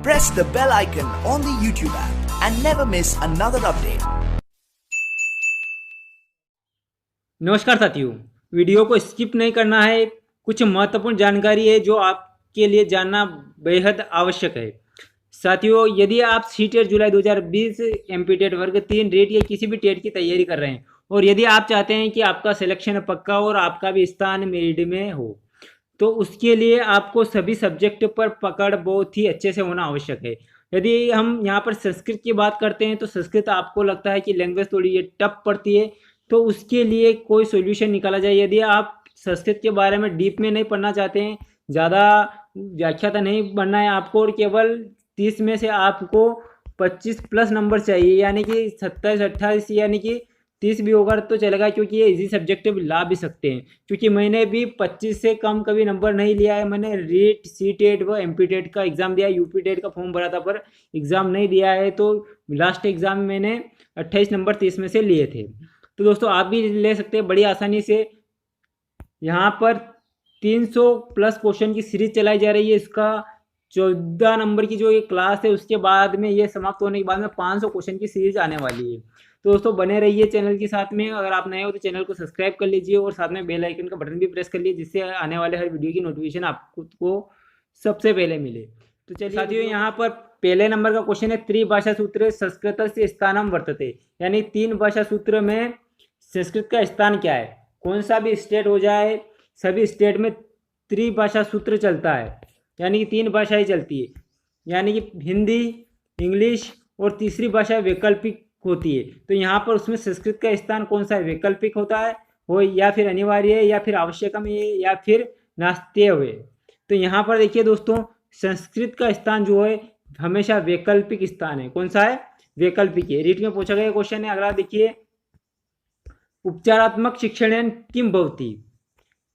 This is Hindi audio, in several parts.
press the bell icon on the YouTube app and never miss another update. नमस्कार साथियों, वीडियो को स्किप नहीं करना है। कुछ महत्वपूर्ण जानकारी है जो आपके लिए जानना बेहद आवश्यक है। साथियों, यदि आप सीटेट जुलाई 2020 एमपी वर्ग 3 रेट या किसी भी टेट की तैयारी कर रहे हैं और यदि आप चाहते हैं कि आपका सिलेक्शन पक्का और आपका भी स्थान मेरिट में हो, तो उसके लिए आपको सभी सब्जेक्ट पर पकड़ बहुत ही अच्छे से होना आवश्यक है। यदि हम यहाँ पर संस्कृत की बात करते हैं तो संस्कृत आपको लगता है कि लैंग्वेज थोड़ी ये टफ पड़ती है, तो उसके लिए कोई सॉल्यूशन निकाला जाए। यदि आप संस्कृत के बारे में डीप में नहीं पढ़ना चाहते हैं, ज़्यादा व्याख्याता नहीं बनना है आपको और केवल 30 में से आपको 25 प्लस नंबर चाहिए, यानी कि 27-28 यानी कि 30 भी होगा तो चलेगा, क्योंकि ये इजी सब्जेक्ट ला भी सकते हैं। क्योंकि मैंने भी 25 से कम कभी नंबर नहीं लिया है। मैंने रीट, सी टेट व एम पी टेट का एग्ज़ाम दिया, यूपी टेट का फॉर्म भरा था पर एग्ज़ाम नहीं दिया है। तो लास्ट एग्ज़ाम में मैंने 28 नंबर 30 में से लिए थे। तो दोस्तों आप भी ले सकते हैं बड़ी आसानी से। यहाँ पर 300 प्लस क्वेश्चन की सीरीज चलाई जा रही है। इसका 14 नंबर की जो ये क्लास है उसके बाद में ये समाप्त होने के बाद में 500 क्वेश्चन की सीरीज आने वाली है। तो दोस्तों बने रहिए चैनल के साथ में। अगर आप नए हो तो चैनल को सब्सक्राइब कर लीजिए और साथ में बेल आइकन का बटन भी प्रेस कर लीजिए, जिससे आने वाले हर वीडियो की नोटिफिकेशन आपको सबसे पहले मिले। तो चलिए साथियों, यहाँ पर पहले नंबर का क्वेश्चन है, त्रिभाषा सूत्र संस्कृत से स्थानम वर्तते, यानी 3 भाषा सूत्र में संस्कृत का स्थान क्या है। कौन सा भी स्टेट हो जाए, सभी स्टेट में त्रिभाषा सूत्र चलता है, यानी कि 3 भाषाएं चलती है, यानी कि हिंदी, इंग्लिश और तीसरी भाषा वैकल्पिक होती है। तो यहाँ पर उसमें संस्कृत का स्थान कौन सा है, वैकल्पिक होता है हो, या फिर अनिवार्य है, या फिर आवश्यकम है, या फिर नास्तेय है। तो यहाँ पर देखिए दोस्तों, संस्कृत का स्थान जो है हमेशा वैकल्पिक स्थान है। कौन सा है, वैकल्पिक है। रीट में पूछा गया क्वेश्चन है। अगला देखिए, उपचारात्मक शिक्षण किम भवति,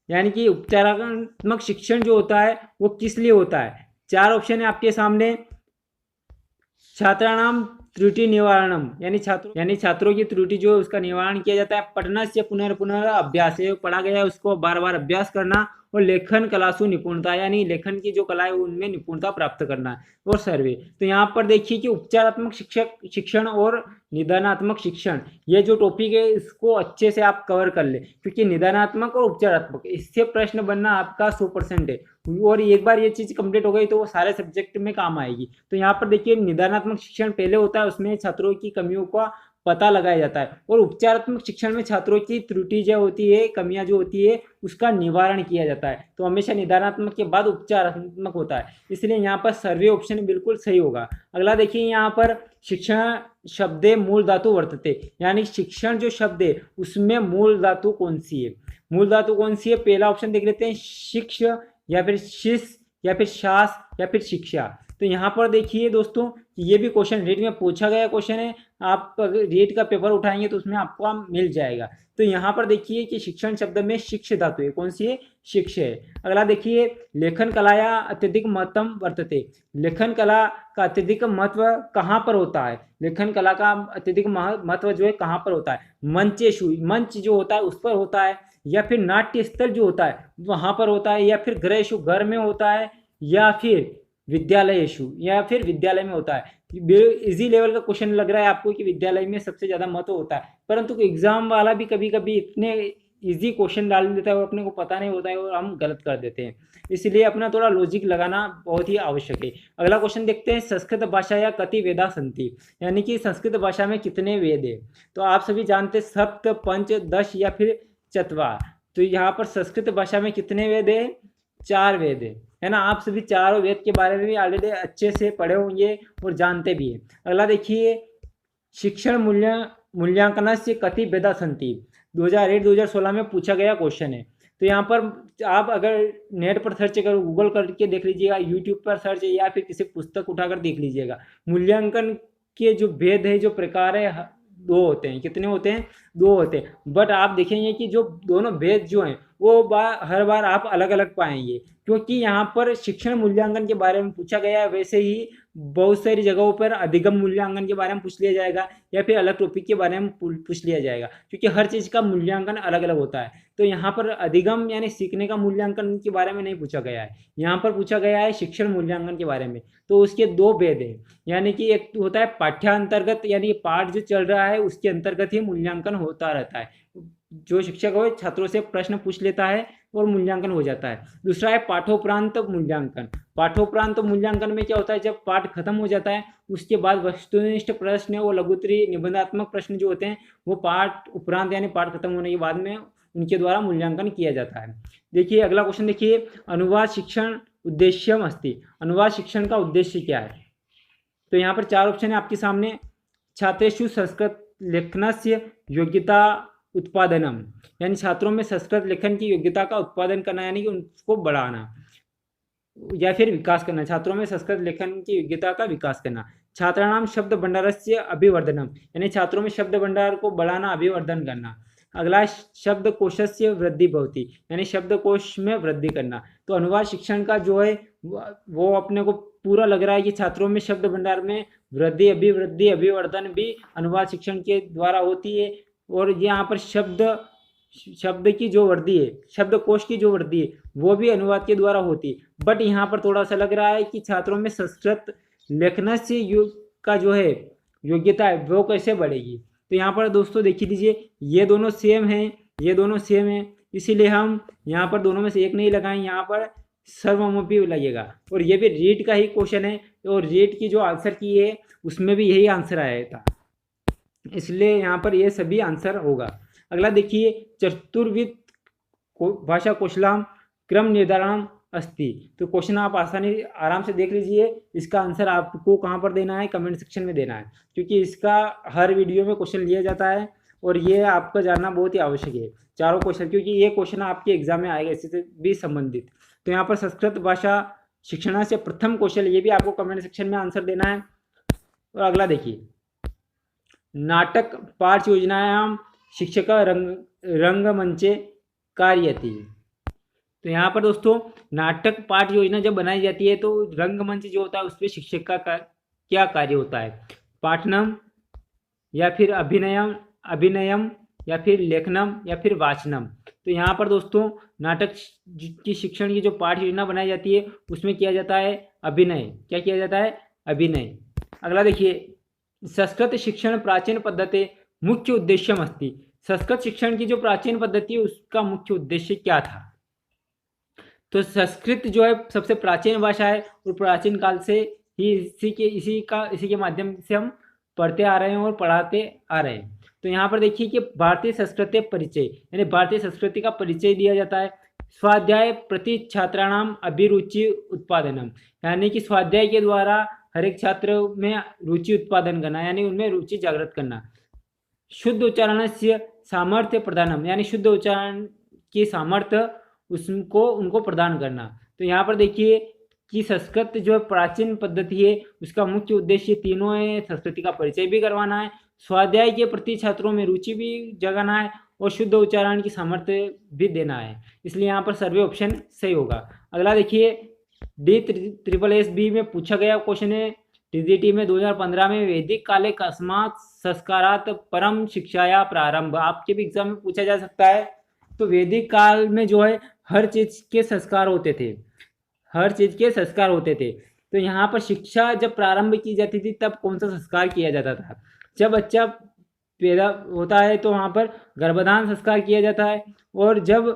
यानी कि उपचारात्मक शिक्षण जो होता है वो किस लिए होता है। 4 ऑप्शन है आपके सामने। छात्राणाम त्रुटि निवारणम, यानी छात्रों की त्रुटि जो है उसका निवारण किया जाता है। पठना से पुनर्पुनः अभ्यास है, पढ़ा गया है उसको बार बार अभ्यास करना। और लेखन कलासु निपुणता, यानी लेखन की जो कला है उनमें निपुणता प्राप्त करना है। और सर्वे, तो यहाँ पर देखिए कि उपचारात्मक शिक्षण और निदानात्मक शिक्षण, ये जो टॉपिक है इसको अच्छे से आप कवर कर ले, क्योंकि निदानात्मक और उपचारात्मक इससे प्रश्न बनना आपका 100% है। और एक बार ये चीज़ कंप्लीट हो गई तो वो सारे सब्जेक्ट में काम आएगी। तो यहाँ पर देखिए, निदानात्मक शिक्षण पहले होता है, उसमें छात्रों की कमियों का पता लगाया जाता है। और उपचारात्मक शिक्षण में छात्रों की त्रुटि जो होती है, कमियां जो होती है, उसका निवारण किया जाता है। तो हमेशा निदानात्मक के बाद उपचारात्मक होता है, इसलिए यहाँ पर सर्वे ऑप्शन बिल्कुल सही होगा। अगला देखिए, यहाँ पर शिक्षण शब्दे मूल धातु वर्तते, यानी शिक्षण जो शब्द है उसमें मूल धातु कौन सी है। मूल धातु कौन सी है, पहला ऑप्शन देख लेते हैं, शिक्ष या फिर शिष या फिर शास या फिर शिक्षा। तो यहाँ पर देखिए दोस्तों, ये भी क्वेश्चन रेट में पूछा गया क्वेश्चन है। आप रेट का पेपर उठाएंगे तो उसमें आपको मिल जाएगा। तो यहाँ पर देखिए कि शिक्षण शब्द में शिक्ष धातु है, कौन सी है, शिक्ष है। अगला देखिए, लेखन कलाया अत्यधिक महत्वम वर्तते, लेखन कला का अत्यधिक महत्व कहाँ पर होता है। लेखन कला का अत्यधिक महत्व जो है कहाँ पर होता है, मंचेशु, मंच जो होता है उस पर होता है, या फिर नाट्य स्थल जो होता है वहाँ पर होता है, या फिर गृहेशु, घर में होता है, या फिर विद्यालयेशु, या फिर विद्यालय में होता है। इजी लेवल का क्वेश्चन लग रहा है आपको कि विद्यालय में सबसे ज़्यादा महत्व होता है, परंतु एग्जाम वाला भी कभी कभी इतने इजी क्वेश्चन डाल देता है और अपने को पता नहीं होता है और हम गलत कर देते हैं। इसलिए अपना थोड़ा लॉजिक लगाना बहुत ही आवश्यक है। अगला क्वेश्चन देखते हैं, संस्कृत भाषा या कति वेदा संति, यानी कि संस्कृत भाषा में कितने वेद है। तो आप सभी जानते हैं, सप्त, पंच, 10 या फिर चतवार। तो यहाँ पर संस्कृत भाषा में कितने वेद है, 4 वेद है ना। आप सभी चारों वेद के बारे में भी ऑलरेडी अच्छे से पढ़े होंगे और जानते भी हैं। अगला देखिए, शिक्षण मूल्यांकन से कति वेदा संति, 2008-2016 में पूछा गया क्वेश्चन है। तो यहाँ पर आप अगर नेट पर सर्च करो, गूगल करके देख लीजिएगा, यूट्यूब पर सर्च या फिर किसी पुस्तक उठाकर देख लीजिएगा। मूल्यांकन के जो भेद है, जो प्रकार है, 2 होते हैं। कितने होते हैं, 2 होते हैं। बट आप देखेंगे कि जो दोनों भेद जो हैं वो हर बार आप अलग अलग पाएंगे, क्योंकि यहाँ पर शिक्षण मूल्यांकन के बारे में पूछा गया है। वैसे ही बहुत सारी जगहों पर अधिगम मूल्यांकन के बारे में पूछ लिया जाएगा या फिर अलग टॉपिक के बारे में पूछ लिया जाएगा, क्योंकि हर चीज़ का मूल्यांकन अलग अलग होता है। तो यहाँ पर अधिगम यानी सीखने का मूल्यांकन के बारे में नहीं पूछा गया है, यहाँ पर पूछा गया है शिक्षण मूल्यांकन के बारे में। तो उसके दो भेद हैं, यानी कि एक होता है पाठ्यांतर्गत, यानी पाठ जो चल रहा है उसके अंतर्गत ही मूल्यांकन होता रहता है। जो शिक्षक हो छात्रों से प्रश्न पूछ लेता है और मूल्यांकन हो जाता है। दूसरा है पाठोपरांत मूल्यांकन। पाठोपरांत मूल्यांकन में क्या होता है, जब पाठ खत्म हो जाता है उसके बाद वस्तुनिष्ठ प्रश्न और लघुत्तरी निबंधात्मक प्रश्न जो होते हैं वो पाठ उपरांत यानी पाठ खत्म होने के बाद में उनके द्वारा मूल्यांकन किया जाता है। देखिए अगला क्वेश्चन देखिए, अनुवाद शिक्षण उद्देश्यम अस्ति। अनुवाद शिक्षण का उद्देश्य क्या है? तो यहाँ पर 4 ऑप्शन है आपके सामने। छात्रेषु संस्कृत लेखनस्य योग्यता उत्पादनम, यानी छात्रों में संस्कृत लेखन की योग्यता का उत्पादन करना यानी कि उनको बढ़ाना, या फिर विकास करना, छात्रों में संस्कृत लेखन की योग्यता का विकास करना। छात्राणाम शब्द भंडारस्य अभिवर्धनम, यानी छात्रों में शब्द भंडार को बढ़ाना, अभिवर्धन करना। अगला शब्द कोशस्य वृद्धि भवति, यानी शब्दकोश में वृद्धि करना। तो अनुवाद शिक्षण का जो है वो अपने को पूरा लग रहा है कि छात्रों में शब्द भंडार में वृद्धि, अभिवृद्धि, अभिवर्धन भी अनुवाद शिक्षण के द्वारा होती है। और यहाँ पर शब्द की जो वृद्धि है, शब्दकोश की जो वृद्धि है वो भी अनुवाद के द्वारा होती है। बट यहाँ पर थोड़ा सा लग रहा है कि छात्रों में संस्कृत लेखन से का जो है योग्यता है वो कैसे बढ़ेगी। तो यहाँ पर दोस्तों देखिए लीजिए, ये दोनों सेम हैं, ये दोनों सेम हैं, इसीलिए हम यहाँ पर दोनों में से एक नहीं लगाएं, यहाँ पर सर्वमपि लगेगा। और ये भी रीट का ही क्वेश्चन है, और रीट की जो आंसर की है उसमें भी यही आंसर आया था, इसलिए यहाँ पर ये सभी आंसर होगा। अगला देखिए, चतुर्विध भाषा कौशलम क्रम निर्धारण अस्ति। तो क्वेश्चन आप आराम से देख लीजिए, इसका आंसर आपको कहाँ पर देना है, कमेंट सेक्शन में देना है, क्योंकि इसका हर वीडियो में क्वेश्चन लिया जाता है और ये आपका जानना बहुत ही आवश्यक है, चारों क्वेश्चन, क्योंकि ये क्वेश्चन आपके एग्जाम में आएगा इससे भी संबंधित। तो यहाँ पर संस्कृत भाषा शिक्षण से प्रथम कौशल, ये भी आपको कमेंट सेक्शन में आंसर देना है। और अगला देखिए, नाटक पाठ योजनायां शिक्षक रंगमंचे कार्यति। तो यहाँ पर दोस्तों नाटक पाठ योजना जब बनाई जाती है तो रंगमंच जो होता है उस पर शिक्षक का क्या कार्य होता है, पाठनम या फिर अभिनयम या फिर लेखनम या फिर वाचनम। तो यहाँ पर दोस्तों नाटक की शिक्षण की जो पाठ योजना बनाई जाती है उसमें किया जाता है अभिनय। क्या किया जाता है? अभिनय। अगला देखिए, संस्कृत शिक्षण प्राचीन पद्धति मुख्य उद्देश्यम अस्ति। संस्कृत शिक्षण की जो प्राचीन पद्धति है उसका मुख्य उद्देश्य क्या था? तो संस्कृत जो है सबसे प्राचीन भाषा है और प्राचीन काल से ही इसी के माध्यम से हम पढ़ते आ रहे हैं और पढ़ाते आ रहे हैं। तो यहाँ पर देखिए कि भारतीय संस्कृति परिचय, यानी भारतीय संस्कृति का परिचय दिया जाता है। स्वाध्याय प्रति छात्राणाम अभिरुचि उत्पादनम, यानी कि स्वाध्याय के द्वारा हर एक छात्र में रुचि उत्पादन करना, यानी उनमें रुचि जागृत करना। शुद्ध उच्चारण से सामर्थ्य प्रदानम, यानी शुद्ध उच्चारण की सामर्थ्य उनको प्रदान करना। तो यहाँ पर देखिए कि संस्कृत जो प्राचीन पद्धति है उसका मुख्य उद्देश्य तीनों है, संस्कृति का परिचय भी करवाना है, स्वाध्याय के प्रति छात्रों में रुचि भी जगाना है और शुद्ध उच्चारण की सामर्थ्य भी देना है। इसलिए यहाँ पर सर्वे ऑप्शन सही होगा। अगला देखिए, D-SSS-B में पूछा गया क्वेश्चन है, TGT में 2015 में वैदिक काले कस्मात संस्कारात परम शिक्षाया प्रारंभ, आपके भी एग्जाम में पूछा जा सकता है। तो वैदिक काल में जो है हर चीज के संस्कार होते थे, हर चीज के संस्कार होते थे। तो यहाँ पर शिक्षा जब प्रारंभ की जाती थी तब कौन सा संस्कार किया जाता था? जब बच्चा पैदा होता है तो वहाँ पर गर्भधान संस्कार किया जाता है, और जब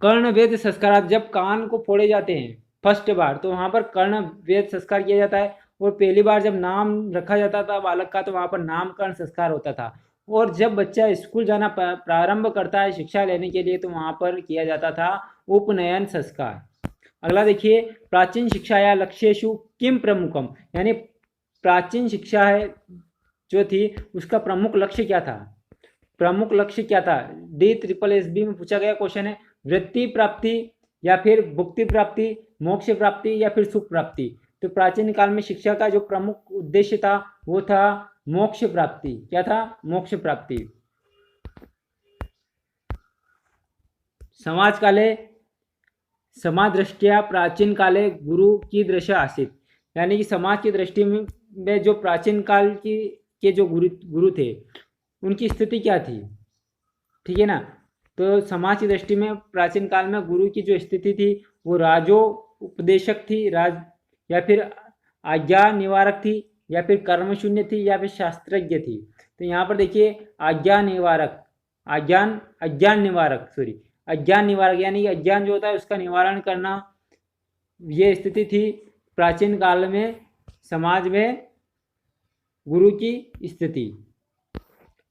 कर्णवेद संस्कार, जब कान को फोड़े जाते हैं फर्स्ट बार तो वहाँ पर कर्णवेद संस्कार किया जाता है, और पहली बार जब नाम रखा जाता था बालक का तो वहाँ पर नामकरण संस्कार होता था, और जब बच्चा स्कूल जाना प्रारंभ करता है शिक्षा लेने के लिए तो वहाँ पर किया जाता था उपनयन संस्कार। अगला देखिए, प्राचीन शिक्षा या लक्ष्येषु किम प्रमुखम, यानी प्राचीन शिक्षा है जो थी उसका प्रमुख लक्ष्य क्या था? प्रमुख लक्ष्य क्या था? D-SSS-B में पूछा गया क्वेश्चन है, वृत्ति प्राप्ति या फिर भुक्ति प्राप्ति, मोक्ष प्राप्ति या फिर सुख प्राप्ति। तो प्राचीन काल में शिक्षा का जो प्रमुख उद्देश्य था वो था मोक्ष प्राप्ति। क्या था? मोक्ष प्राप्ति। समाज काले समादृष्ट्या प्राचीन काले गुरु की दृश्य आसीत, यानी कि समाज की दृष्टि में जो प्राचीन काल के जो गुरु थे उनकी स्थिति क्या थी, ठीक है ना। तो समाज की दृष्टि में प्राचीन काल में गुरु की जो स्थिति थी वो राजो उपदेशक थी, राज या फिर आज्ञा निवारक थी, या फिर कर्मशून्य थी, या फिर शास्त्रज्ञ थी। तो यहाँ पर देखिए अज्ञान निवारक यानी कि अज्ञान जो होता है उसका निवारण करना, ये स्थिति थी प्राचीन काल में समाज में गुरु की स्थिति।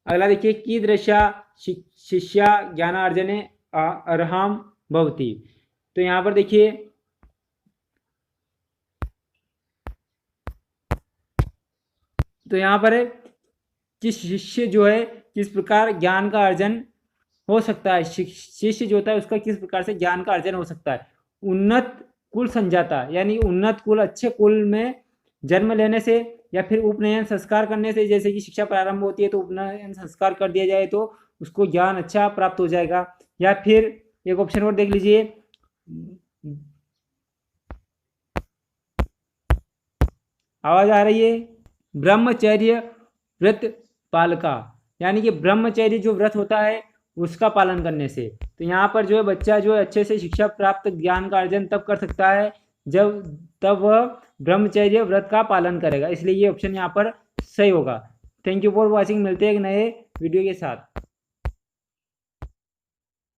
अगला देखिए कीदृशा शिष्या ज्ञानार्जने अर्हाम भवति। तो यहाँ पर देखिए कि शिष्य जो है किस प्रकार ज्ञान का अर्जन हो सकता है, शिष्य जो होता है उसका किस प्रकार से ज्ञान का अर्जन हो सकता है। उन्नत कुल संजाता यानी उन्नत कुल, अच्छे कुल में जन्म लेने से, या फिर उपनयन संस्कार करने से, जैसे कि शिक्षा प्रारंभ होती है तो उपनयन संस्कार कर दिया जाए तो उसको ज्ञान अच्छा प्राप्त हो जाएगा। या फिर एक ऑप्शन और देख लीजिए, आवाज आ रही है, ब्रह्मचर्य व्रत पालका, यानी कि ब्रह्मचर्य जो व्रत होता है उसका पालन करने से। तो यहाँ पर जो है बच्चा जो है अच्छे से शिक्षा प्राप्त, ज्ञान का अर्जन तब कर सकता है तब वह ब्रह्मचर्य व्रत का पालन करेगा, इसलिए ये ऑप्शन यहाँ पर सही होगा। थैंक यू फॉर वॉचिंग, मिलते हैं एक नए वीडियो के साथ।